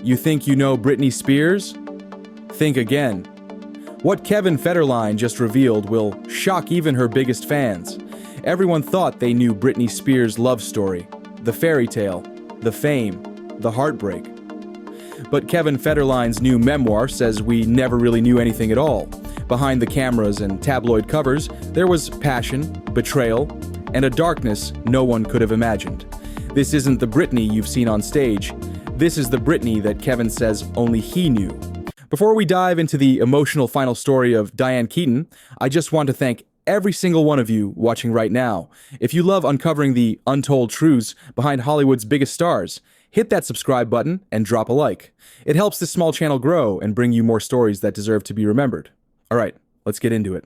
You think you know Britney Spears? Think again. What Kevin Federline just revealed will shock even her biggest fans. Everyone thought they knew Britney Spears' love story, the fairy tale, the fame, the heartbreak. But Kevin Federline's new memoir says we never really knew anything at all. Behind the cameras and tabloid covers, there was passion, betrayal, and a darkness no one could have imagined. This isn't the Britney you've seen on stage. This is the Britney that Kevin says only he knew. Before we dive into the emotional final story of Diane Keaton, I just want to thank every single one of you watching right now. If you love uncovering the untold truths behind Hollywood's biggest stars, hit that subscribe button and drop a like. It helps this small channel grow and bring you more stories that deserve to be remembered. All right, let's get into it.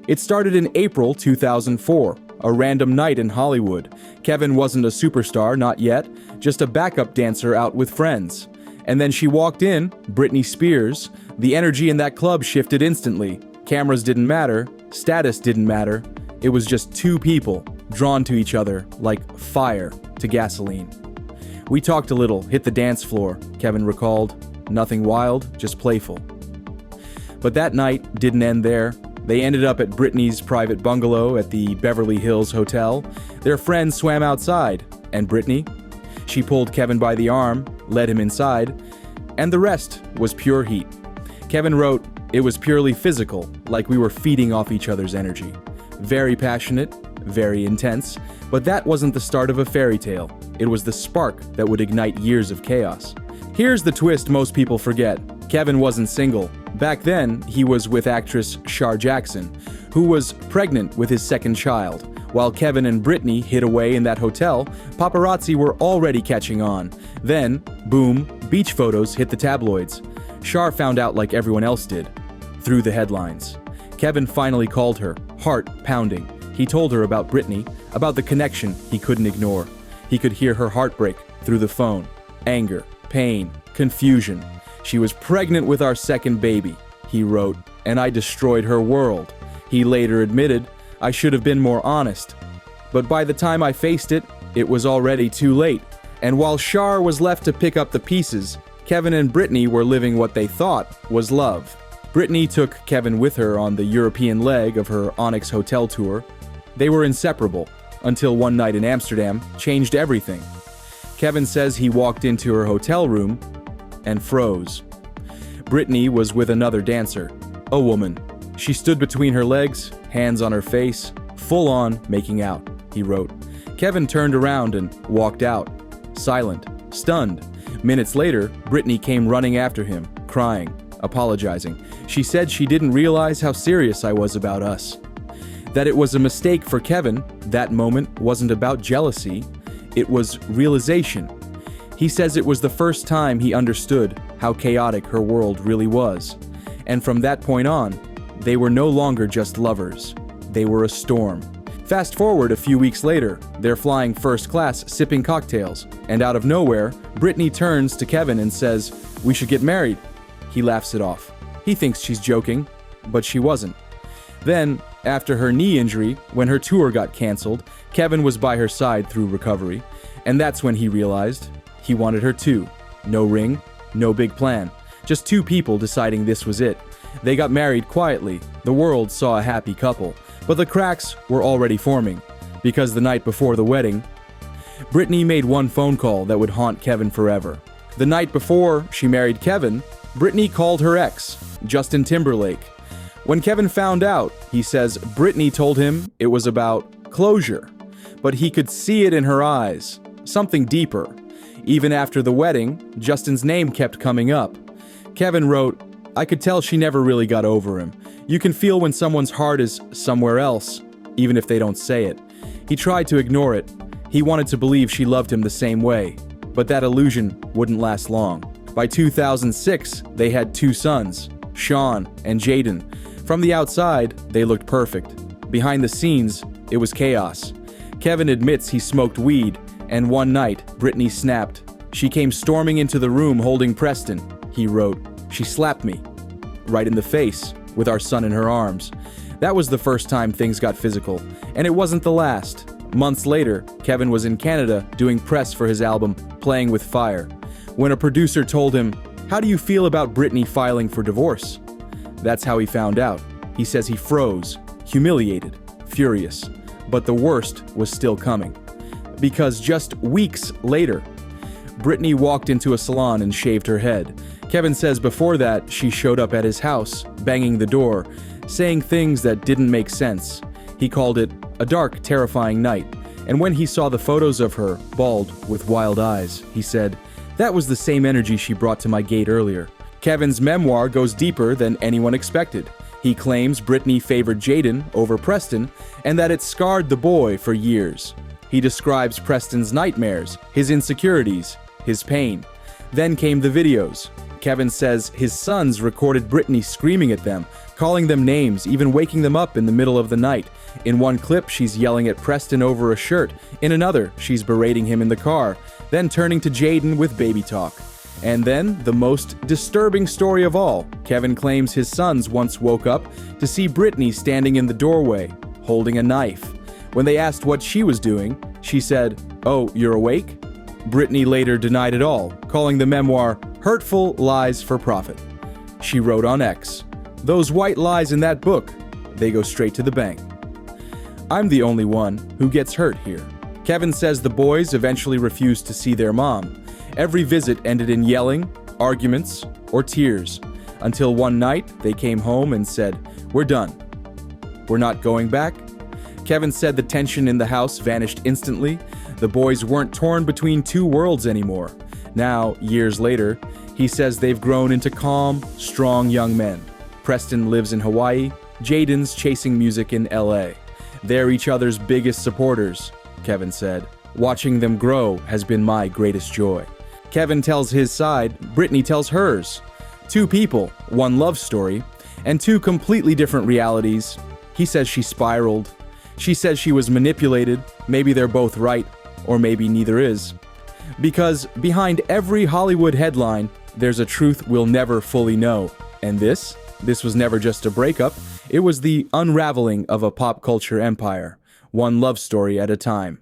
It started in April 2004, a random night in Hollywood. Kevin wasn't a superstar, not yet, just a backup dancer out with friends. And then she walked in, Britney Spears. The energy in that club shifted instantly. Cameras didn't matter, status didn't matter. It was just two people drawn to each other like fire to gasoline. We talked a little, hit the dance floor, Kevin recalled. Nothing wild, just playful. But that night didn't end there. They ended up at Britney's private bungalow at the Beverly Hills Hotel. Their friends swam outside, and Britney? She pulled Kevin by the arm, led him inside, and the rest was pure heat. Kevin wrote, "It was purely physical, like we were feeding off each other's energy. Very passionate, very intense, but that wasn't the start of a fairy tale. It was the spark that would ignite years of chaos." Here's the twist most people forget. Kevin wasn't single. Back then, he was with actress Shar Jackson, who was pregnant with his second child. While Kevin and Britney hid away in that hotel, paparazzi were already catching on. Then, boom, beach photos hit the tabloids. Shar found out like everyone else did, through the headlines. Kevin finally called her, heart pounding. He told her about Britney, about the connection he couldn't ignore. He could hear her heartbreak through the phone. Anger, pain, confusion. "She was pregnant with our second baby," he wrote, "and I destroyed her world." He later admitted, "I should have been more honest. But by the time I faced it, it was already too late." And while Shar was left to pick up the pieces, Kevin and Britney were living what they thought was love. Britney took Kevin with her on the European leg of her Onyx Hotel tour. They were inseparable, until one night in Amsterdam changed everything. Kevin says he walked into her hotel room and froze. Britney was with another dancer, a woman. She stood between her legs, hands on her face, full on making out, he wrote. Kevin turned around and walked out, silent, stunned. Minutes later, Britney came running after him, crying, apologizing. She said she didn't realize how serious I was about us. That it was a mistake for Kevin, that moment wasn't about jealousy, it was realization. He says it was the first time he understood how chaotic her world really was. And from that point on, they were no longer just lovers. They were a storm. Fast forward a few weeks later, they're flying first class sipping cocktails, and out of nowhere, Britney turns to Kevin and says, "We should get married." He laughs it off. He thinks she's joking, but she wasn't. Then, after her knee injury, when her tour got canceled, Kevin was by her side through recovery, and that's when he realized he wanted her too. No ring, no big plan. Just two people deciding this was it. They got married quietly. The world saw a happy couple. But the cracks were already forming. Because the night before the wedding, Britney made one phone call that would haunt Kevin forever. The night before she married Kevin, Britney called her ex, Justin Timberlake. When Kevin found out, he says Britney told him it was about closure. But he could see it in her eyes. Something deeper. Even after the wedding, Justin's name kept coming up. Kevin wrote, "I could tell she never really got over him. You can feel when someone's heart is somewhere else, even if they don't say it." He tried to ignore it. He wanted to believe she loved him the same way. But that illusion wouldn't last long. By 2006, they had two sons, Sean and Jaden. From the outside, they looked perfect. Behind the scenes, it was chaos. Kevin admits he smoked weed, and one night, Britney snapped. "She came storming into the room holding Preston," he wrote. "She slapped me, right in the face, with our son in her arms." That was the first time things got physical, and it wasn't the last. Months later, Kevin was in Canada doing press for his album, Playing with Fire. When a producer told him, "How do you feel about Britney filing for divorce?" That's how he found out. He says he froze, humiliated, furious. But the worst was still coming. Because just weeks later, Britney walked into a salon and shaved her head. Kevin says before that, she showed up at his house, banging the door, saying things that didn't make sense. He called it a dark, terrifying night. And when he saw the photos of her, bald, with wild eyes, he said, "That was the same energy she brought to my gate earlier." Kevin's memoir goes deeper than anyone expected. He claims Britney favored Jaden over Preston and that it scarred the boy for years. He describes Preston's nightmares, his insecurities, his pain. Then came the videos. Kevin says his sons recorded Britney screaming at them, calling them names, even waking them up in the middle of the night. In one clip, she's yelling at Preston over a shirt. In another, she's berating him in the car, then turning to Jaden with baby talk. And then, the most disturbing story of all, Kevin claims his sons once woke up to see Britney standing in the doorway, holding a knife. When they asked what she was doing, she said, "Oh, you're awake?" Britney later denied it all, calling the memoir hurtful lies for profit. She wrote on X, "Those white lies in that book, they go straight to the bank." I'm the only one who gets hurt here. Kevin says the boys eventually refused to see their mom. Every visit ended in yelling, arguments, or tears, until one night they came home and said, "We're done. We're not going back." Kevin said the tension in the house vanished instantly. The boys weren't torn between two worlds anymore. Now, years later, he says they've grown into calm, strong young men. Preston lives in Hawaii. Jaden's chasing music in LA. They're each other's biggest supporters, Kevin said. Watching them grow has been my greatest joy. Kevin tells his side, Britney tells hers. Two people, one love story, and two completely different realities. He says she spiraled. She says she was manipulated. Maybe they're both right, or maybe neither is. Because behind every Hollywood headline, there's a truth we'll never fully know. And this was never just a breakup. It was the unraveling of a pop culture empire, one love story at a time.